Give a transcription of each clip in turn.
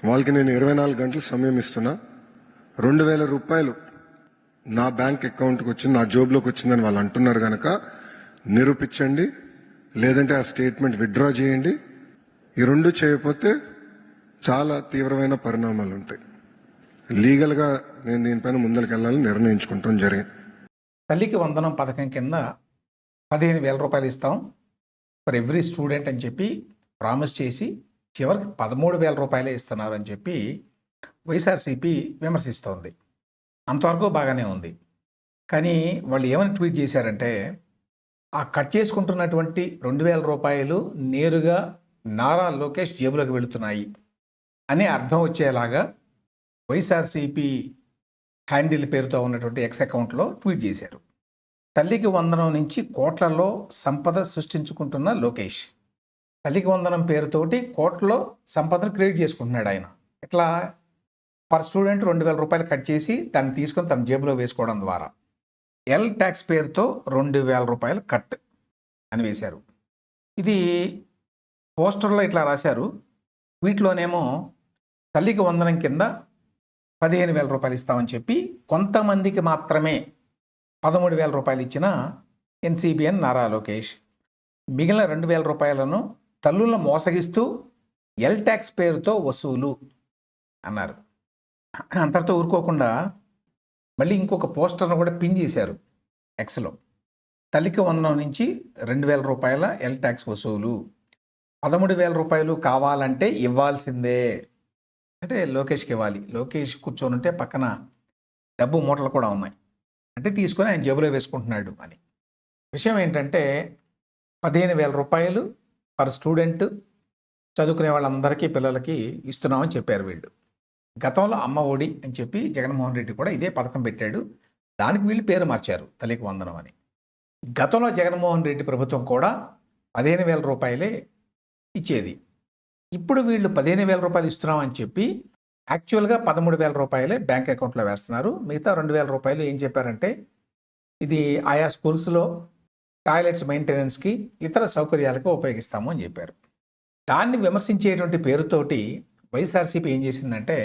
వాళ్ళకి నేను 24 గంటలు సమయం ఇస్తున్నా. 2,000 రూపాయలు నా బ్యాంక్ అకౌంట్కి వచ్చింది, నా జోబులోకి వచ్చిందని వాళ్ళు అంటున్నారు కనుక నిరూపించండి, లేదంటే ఆ స్టేట్మెంట్ విత్డ్రా చేయండి. ఈ రెండు చేయకపోతే చాలా తీవ్రమైన పరిణామాలు ఉంటాయి. లీగల్గా నేను దీనిపైన ముందరికి వెళ్ళాలని నిర్ణయించుకుంటాం జరిగింది. తల్లికి వందనం పథకం కింద 15,000 రూపాయలు ఇస్తాం ఫర్ ఎవ్రీ స్టూడెంట్ అని చెప్పి ప్రామిస్ చేసి చివరికి 13,000 రూపాయలే ఇస్తున్నారు అని చెప్పి వైఎస్ఆర్సీపీ విమర్శిస్తోంది. అంతవరకు బాగానే ఉంది. కానీ వాళ్ళు ఏమని ట్వీట్ చేశారంటే, ఆ కట్ చేసుకుంటున్నటువంటి 2,000 రూపాయలు నేరుగా నారా లోకేష్ జేబులోకి వెళుతున్నాయి అనే అర్థం వచ్చేలాగా వైఎస్ఆర్సీపీ హ్యాండిల్ పేరుతో ఉన్నటువంటి ఎక్స్ అకౌంట్లో ట్వీట్ చేశారు. తల్లికి వందనం నుంచి కోట్లలో సంపద సృష్టించుకుంటున్న లోకేష్ తల్లికి వందనం పేరుతోటి కోట్లలో సంపదను క్రియేట్ చేసుకుంటున్నాడు ఆయన. ఇట్లా పర్ స్టూడెంట్ 2,000 రూపాయలు కట్ చేసి దాన్ని తీసుకొని తన జేబులో వేసుకోవడం ద్వారా ఎల్ ట్యాక్స్ పేరుతో 2,000 రూపాయలు కట్ అని వేశారు. ఇది పోస్టర్లో ఇట్లా రాశారు. వీటిలోనేమో తల్లికి వందనం కింద 15,000 రూపాయలు ఇస్తామని చెప్పి కొంతమందికి మాత్రమే 13,000 రూపాయలు ఇచ్చిన ఎన్సీబీఎన్ నారా లోకేష్ మిగిలిన 2,000 రూపాయలను తల్లులను మోసగిస్తూ ఎల్ ట్యాక్స్ పేరుతో వసూలు అన్నారు. అంతటితో ఊరుకోకుండా మళ్ళీ ఇంకొక పోస్టర్ను కూడా పిన్ చేశారు ఎక్స్లో. తల్లికి వందనం నుంచి 2,000 రూపాయల ఎల్ ట్యాక్స్ వసూలు, 13,000 రూపాయలు కావాలంటే ఇవ్వాల్సిందే, అంటే లోకేష్కి ఇవ్వాలి. లోకేష్ కూర్చొని ఉంటే పక్కన డబ్బు మూటలు కూడా ఉన్నాయి, అంటే తీసుకొని ఆయన జేబులో వేసుకుంటున్నాడు అని. విషయం ఏంటంటే 15,000 రూపాయలు పర్ స్టూడెంట్ చదువుకునే వాళ్ళందరికీ పిల్లలకి ఇస్తున్నామని చెప్పారు వీళ్ళు. గతంలో అమ్మ ఒడి అని చెప్పి జగన్మోహన్ రెడ్డి కూడా ఇదే పథకం పెట్టాడు. దానికి వీళ్ళు పేరు మార్చారు తల్లికి వందనం అని. గతంలో జగన్మోహన్ రెడ్డి ప్రభుత్వం కూడా 15,000 రూపాయలే ఇచ్చేది. ఇప్పుడు వీళ్ళు 15,000 రూపాయలు ఇస్తున్నామని చెప్పి యాక్చువల్గా 13,000 రూపాయలే బ్యాంక్ అకౌంట్లో వేస్తున్నారు. మిగతా 2,000 రూపాయలు ఏం చెప్పారంటే ఇది ఆయా స్కూల్స్లో టాయిలెట్స్ మెయింటెనెన్స్కి ఇతర సౌకర్యాలకు ఉపయోగిస్తాము అని చెప్పారు. దాన్ని విమర్శించేటువంటి పేరుతోటి వైఎస్ఆర్సీపీ ఏం చేసిందంటే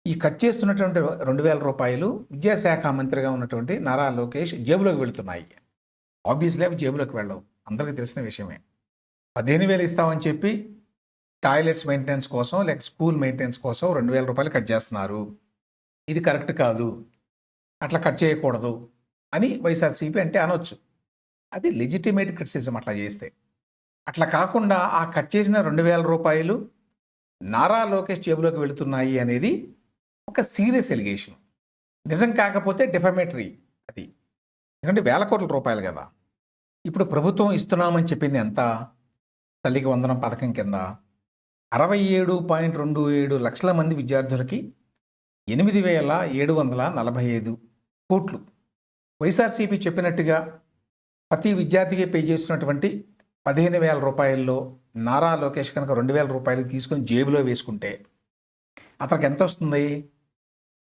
ఈ కట్ చేస్తున్నటువంటి 2,000 రూపాయలు విద్యాశాఖ మంత్రిగా ఉన్నటువంటి నారా లోకేష్ జేబులోకి వెళుతున్నాయి. ఆబ్వియస్లీ అవి జేబులోకి వెళ్ళవు, అందరికీ తెలిసిన విషయమే. 15,000 ఇస్తామని చెప్పి టాయిలెట్స్ మెయింటెనెన్స్ కోసం లేక స్కూల్ మెయింటెనెన్స్ కోసం 2,000 రూపాయలు కట్ చేస్తున్నారు. ఇది కరెక్ట్ కాదు, అట్లా కట్ చేయకూడదు అని వైఎస్ఆర్సీపీ అంటే అనొచ్చు. అది లెజిటిమేట్ క్రిటిసిజం అట్లా చేస్తే. అట్లా కాకుండా ఆ కట్ చేసిన 2,000 రూపాయలు నారా లోకేష్ జేబులోకి వెళుతున్నాయి అనేది ఒక సీరియస్ ఎలిగేషన్. నిజం కాకపోతే డిఫమేటరీ అది, ఎందుకంటే 1,000 కోట్ల రూపాయలు కదా. ఇప్పుడు ప్రభుత్వం ఇస్తున్నామని చెప్పింది ఎంత? తల్లికి వందనం పథకం కింద 67.27 లక్షల మంది విద్యార్థులకి 8,745 కోట్లు. వైఎస్ఆర్సీపీ చెప్పినట్టుగా ప్రతి విద్యార్థికి పే చేస్తున్నటువంటి 15,000 రూపాయల్లో నారా లోకేష్ కనుక 2,000 రూపాయలు తీసుకుని జేబులో వేసుకుంటే అతనికి ఎంత వస్తుంది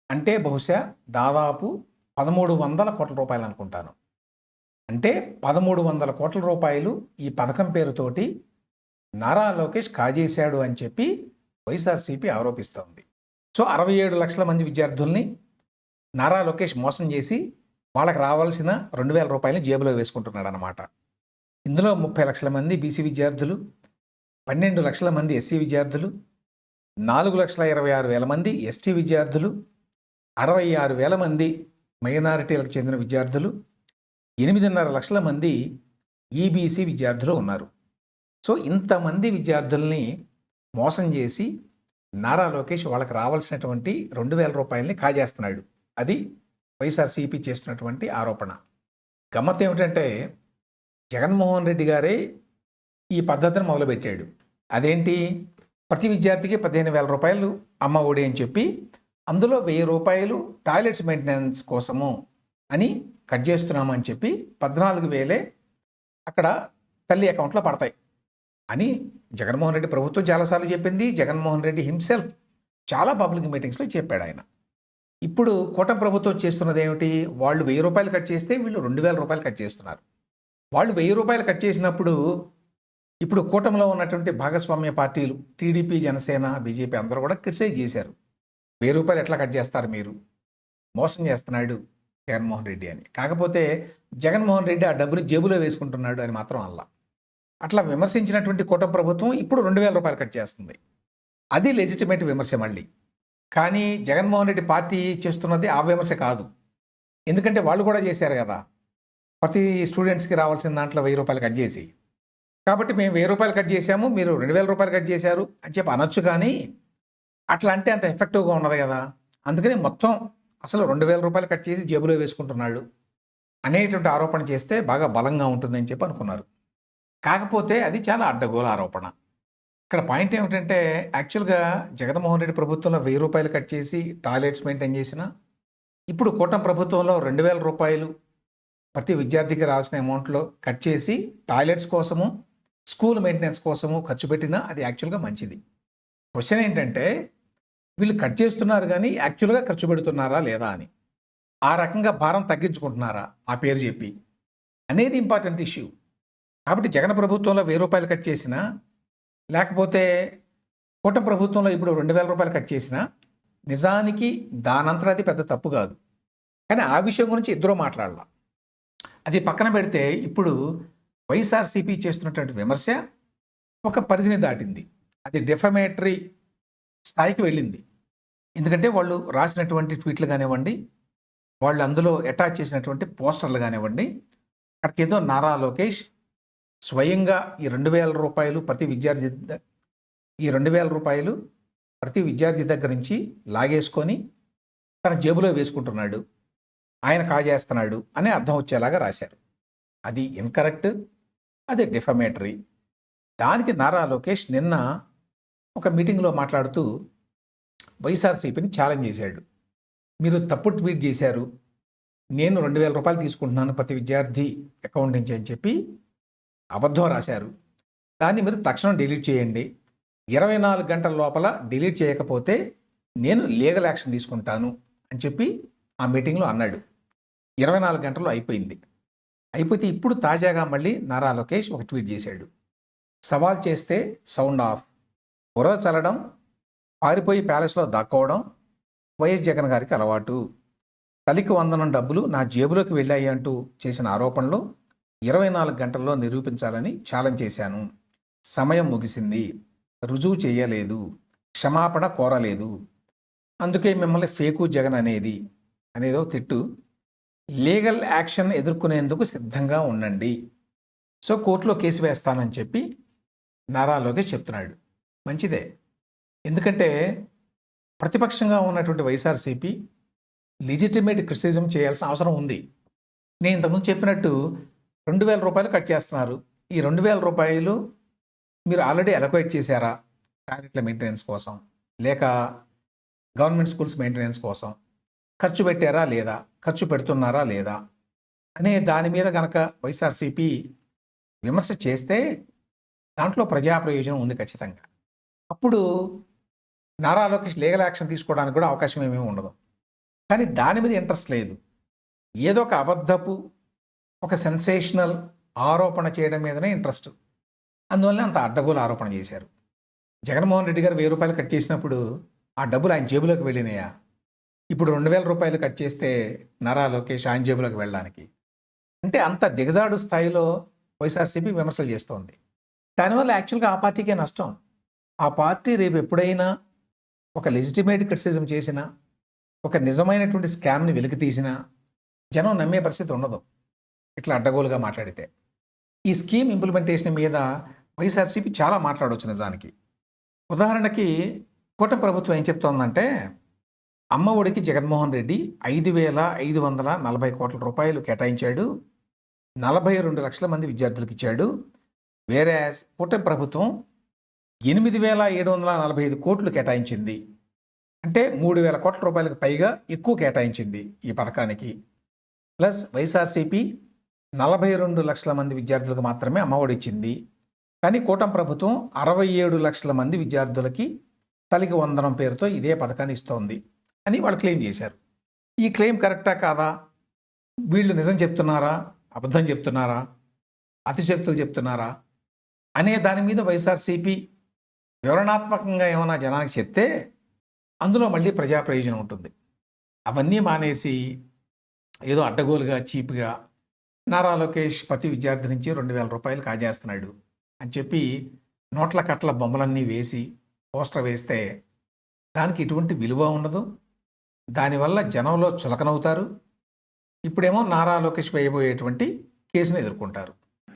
అంటే బహుశా దాదాపు 1,300 కోట్ల రూపాయలు అనుకుంటాను. అంటే 1,300 కోట్ల రూపాయలు ఈ పథకం పేరుతోటి నారా లోకేష్ కాజేశాడు అని చెప్పి వైఎస్ఆర్సీపీ ఆరోపిస్తోంది. సో 67 లక్షల మంది విద్యార్థుల్ని నారా లోకేష్ మోసం చేసి వాళ్ళకి రావాల్సిన 2,000 రూపాయలని జేబులో వేసుకుంటున్నాడు అన్నమాట. ఇందులో 30 లక్షల మంది బీసీ విద్యార్థులు, 12 లక్షల మంది ఎస్సీ విద్యార్థులు, 4,26,000 మంది ఎస్టీ విద్యార్థులు, 66,000 మంది మైనారిటీలకు చెందిన విద్యార్థులు, 8.5 లక్షల మంది ఈబీసీ విద్యార్థులు ఉన్నారు. సో ఇంతమంది విద్యార్థుల్ని మోసం చేసి నారా లోకేష్ వాళ్ళకి రావాల్సినటువంటి 2,000 రూపాయలని కాజేస్తున్నాడు. అది వైఎస్ఆర్సీపీ చేస్తున్నటువంటి ఆరోపణ. గమ్మత్ ఏమిటంటే జగన్మోహన్ రెడ్డి గారే ఈ పద్ధతిని మొదలుపెట్టాడు. అదేంటి, ప్రతి విద్యార్థికి 15,000 రూపాయలు అమ్మ ఒడి అని చెప్పి అందులో 1,000 రూపాయలు టాయిలెట్స్ మెయింటెనెన్స్ కోసము అని కట్ చేస్తున్నామని చెప్పి 14,000 అక్కడ తల్లి అకౌంట్లో పడతాయి అని జగన్మోహన్ రెడ్డి ప్రభుత్వం చాలాసార్లు చెప్పింది. జగన్మోహన్ రెడ్డి హిమ్సెల్ఫ్ చాలా పబ్లిక్ మీటింగ్స్లో చెప్పాడు ఆయన. ఇప్పుడు కూటమి ప్రభుత్వం చేస్తున్నది ఏమిటి, వాళ్ళు 1,000 రూపాయలు కట్ చేస్తే వీళ్ళు 2,000 రూపాయలు కట్ చేస్తున్నారు. వాళ్ళు 1,000 రూపాయలు కట్ చేసినప్పుడు ఇప్పుడు కూటమిలో ఉన్నటువంటి భాగస్వామ్య పార్టీలు టీడీపీ, జనసేన, బీజేపీ అందరూ కూడా క్రిటిసైజ్ చేశారు. రూ. 1000 ఎట్లా కట్ చేస్తారు మీరు? మోసం చేస్తున్నాడు జగన్మోహన్ రెడ్డి అని. కాకపోతే జగన్మోహన్ రెడ్డి ఆ డబ్బుని జేబులో వేసుకుంటున్నాడు అని మాత్రం అనలా. అట్లా విమర్శించినటువంటి కూటమి ప్రభుత్వం ఇప్పుడు రూ. 2000 కట్ చేస్తుంది. అది లెజిటిమేట్ విమర్శ మళ్ళీ. కానీ జగన్మోహన్ రెడ్డి పార్టీ చేస్తున్నది ఆ విమర్శ కాదు. ఎందుకంటే వాళ్ళు కూడా చేశారు కదా! ప్రతి స్టూడెంట్స్‌కి రావాల్సిన దాంట్లో రూ. 1000 కట్ చేసి. కాబట్టి మేము రూ. 1000 కట్ చేశాము, మీరు రూ. 2000 కట్ చేశారు అని చెప్పి అనొచ్చు కానీ, అట్లా అంటే అంత ఎఫెక్టివ్‌గా ఉండదు కదా! అందుకని మొత్తం అసలు రూ. 2000 కట్ చేసి జేబులో వేసుకుంటున్నాడు అనేటువంటి ఆరోపణ చేస్తే బాగా బలంగా ఉంటుందని చెప్పి అనుకున్నారు. కాకపోతే అది చాలా అడ్డగోలు ఆరోపణ. ఇక్కడ పాయింట్ ఏమిటంటే యాక్చువల్‌గా జగన్మోహన్ రెడ్డి ప్రభుత్వంలో రూ. 1000 కట్ చేసి టాయిలెట్స్ మెయింటైన్ చేసినా, ఇప్పుడు కూటమి ప్రభుత్వంలో రూ. 2000 ప్రతి విద్యార్థికి రావాల్సిన అమౌంట్‌లో కట్ చేసి టాయిలెట్స్ కోసము, స్కూల్ మెయింటెనెన్స్ కోసము ఖర్చు పెట్టినా అది యాక్చువల్‌గా మంచిది. క్వెషన్ ఏంటంటే వీళ్ళు కట్ చేస్తున్నారు కానీ యాక్చువల్‌గా ఖర్చు పెడుతున్నారా లేదా అని. ఆ రకంగా భారం తగ్గించుకుంటున్నారా ఆ పేరు చెప్పి అనేది ఇంపార్టెంట్ ఇష్యూ. కాబట్టి జగన్ ప్రభుత్వంలో రూ. 1000 కట్ చేసినా, లేకపోతే కూటమి ప్రభుత్వంలో ఇప్పుడు రూ. 2000 కట్ చేసినా నిజానికి దానంతట అది పెద్ద తప్పు కాదు. కానీ ఆ విషయం గురించి ఇద్దరూ మాట్లాడాల. అది పక్కన పెడితే ఇప్పుడు వైఎస్ఆర్సీపీ చేస్తున్నటువంటి విమర్శ ఒక పరిధిని దాటింది. అది డెఫమేటరీ స్థాయికి వెళ్ళింది. ఎందుకంటే వాళ్ళు రాసినటువంటి ట్వీట్లు కానివ్వండి, వాళ్ళు అందులో అటాచ్ చేసినటువంటి పోస్టర్లు కానివ్వండి, అక్కడికేదో నారా లోకేష్ స్వయంగా ఈ రూ. 2000 ప్రతి విద్యార్థి ఈ రూ. 2000 ప్రతి విద్యార్థి దగ్గర నుంచి లాగేసుకొని తన జేబులో వేసుకుంటున్నాడు, ఆయన కాజేస్తున్నాడు అని అర్థం వచ్చేలాగా రాశారు. అది ఇన్కరెక్ట్, అది డిఫమేటరీ. దానికి నారా లోకేష్ నిన్న ఒక మీటింగ్లో మాట్లాడుతూ వైఎస్ఆర్సీపీని ఛాలెంజ్ చేశాడు. మీరు తప్పు ట్వీట్ చేశారు, నేను రూ. 2000 తీసుకుంటున్నాను ప్రతి విద్యార్థి అకౌంట్ నుంచి అని చెప్పి అబద్ధం రాశారు. దాన్ని మీరు తక్షణం డిలీట్ చేయండి. 24 గంటల లోపల డిలీట్ చేయకపోతే నేను లీగల్ యాక్షన్ తీసుకుంటాను అని చెప్పి ఆ మీటింగ్లో అన్నాడు. 24 గంటల్లో అయిపోయింది. అయిపోతే ఇప్పుడు తాజాగా మళ్ళీ నారా లోకేష్ ఒక ట్వీట్ చేశాడు. సవాల్ చేస్తే సౌండ్ ఆఫ్, బురద చల్లడం, పారిపోయి ప్యాలెస్లో దాక్కోవడం వైఎస్ జగన్ గారికి అలవాటు. తల్లికి వందనం డబ్బులు నా జేబులోకి వెళ్ళాయి అంటూ చేసిన ఆరోపణలు 24 గంటల్లో నిరూపించాలని ఛాలెంజ్ చేశాను. సమయం ముగిసింది, రుజువు చేయలేదు, క్షమాపణ కోరలేదు, అందుకే మిమ్మల్ని ఫేకు జగన్ అనేదో తిట్టు. లీగల్ యాక్షన్ ఎదుర్కొనేందుకు సిద్ధంగా ఉండండి, సో కోర్టులో కేసు వేస్తానని చెప్పి నారా లోకేష్ చెప్తున్నాడు. మంచిదే, ఎందుకంటే ప్రతిపక్షంగా ఉన్నటువంటి వైఎస్ఆర్సీపీ లెజిటిమేట్ క్రిటిసిజం చేయాల్సిన అవసరం ఉంది. నేను ఇంతకుముందు చెప్పినట్టు రూ. 2000 కట్ చేస్తున్నారు. ఈ రూ. 2000 మీరు ఆల్రెడీ అలొకేట్ చేశారా టాయిలెట్ల మెయింటెనెన్స్ కోసం, లేక గవర్నమెంట్ స్కూల్స్ మెయింటెనెన్స్ కోసం ఖర్చు పెట్టారా లేదా, ఖర్చు పెడుతున్నారా లేదా అనే దాని మీద కనుక వైఎస్ఆర్సీపీ విమర్శ చేస్తే దాంట్లో ప్రజా ప్రయోజనం ఉంది ఖచ్చితంగా. అప్పుడు నారా లోకేష్ లీగల్ యాక్షన్ తీసుకోవడానికి కూడా అవకాశం ఏమీ ఉండదు. కానీ దాని మీద ఇంట్రెస్ట్ లేదు. ఏదో ఒక అబద్ధపు, ఒక సెన్సేషనల్ ఆరోపణ చేయడం మీదనే ఇంట్రెస్ట్. అందువల్ల అంత అడ్డగోలు ఆరోపణ చేశారు. జగన్మోహన్ రెడ్డి గారు రూ. 1000 కట్ చేసినప్పుడు ఆ డబ్బులు ఆయన జేబులోకి వెళ్ళినాయా? ఇప్పుడు రూ. 2000 కట్ చేస్తే నారా లోకేష్ ఆయన జేబులోకి వెళ్ళడానికి అంటే అంత దిగజాడు స్థాయిలో వైఎస్ఆర్సీపీ విమర్శలు చేస్తోంది. దానివల్ల యాక్చువల్గా ఆ పార్టీకే నష్టం. ఆ పార్టీ రేపు ఎప్పుడైనా ఒక లెజిటిమేట్ క్రిటిసిజం చేసినా, ఒక నిజమైనటువంటి స్కామ్ని వెలికి తీసినా జనం నమ్మే పరిస్థితి ఉండదు ఇట్లా అడ్డగోలుగా మాట్లాడితే. ఈ స్కీమ్ ఇంప్లిమెంటేషన్ మీద వైఎస్ఆర్సీపీ చాలా మాట్లాడవచ్చు నిజానికి. ఉదాహరణకి కూటమి ప్రభుత్వం ఏం చెప్తోందంటే, అమ్మ ఒడికి జగన్మోహన్ రెడ్డి 5,540 కోట్ల రూపాయలు కేటాయించాడు, 42 లక్షల మంది విద్యార్థులకు ఇచ్చాడు. వేరే కూటమి ప్రభుత్వం 8,745 కోట్లు కేటాయించింది. అంటే 3,000 కోట్ల రూపాయలకు పైగా ఎక్కువ కేటాయించింది ఈ పథకానికి. ప్లస్ వైఎస్ఆర్సీపీ 42 లక్షల మంది విద్యార్థులకు మాత్రమే అమ్మఒడి ఇచ్చింది. కానీ కూటమి ప్రభుత్వం 67 లక్షల మంది విద్యార్థులకి తల్లికి వందనం పేరుతో ఇదే పథకాన్ని ఇస్తోంది అని వాళ్ళు క్లెయిమ్ చేశారు. ఈ క్లెయిమ్ కరెక్టా కాదా? వీళ్ళు నిజం చెప్తున్నారా, అబద్ధం చెప్తున్నారా, అతిశక్తులు చెప్తున్నారా అనే దాని మీద వైఎస్ఆర్సీపీ వివరణాత్మకంగా ఏమైనా జనానికి చెప్తే అందులో మళ్ళీ ప్రజా ప్రయోజనం ఉంటుంది. అవన్నీ మానేసి ఏదో అడ్డగోలుగా చీప్గా నారా లోకేష్ ప్రతి విద్యార్థి నుంచి 2,000 రూపాయలు కాజేస్తున్నాడు అని చెప్పి నోట్ల కట్ల బొమ్మలన్నీ వేసి పోస్టర్ వేస్తే దానికి ఎటువంటి విలువ ఉండదు. దానివల్ల జనంలో చులకనవుతారు. ఇప్పుడేమో నారా లోకేష్ వేయబోయేటువంటి కేసును ఎదుర్కొంటారు.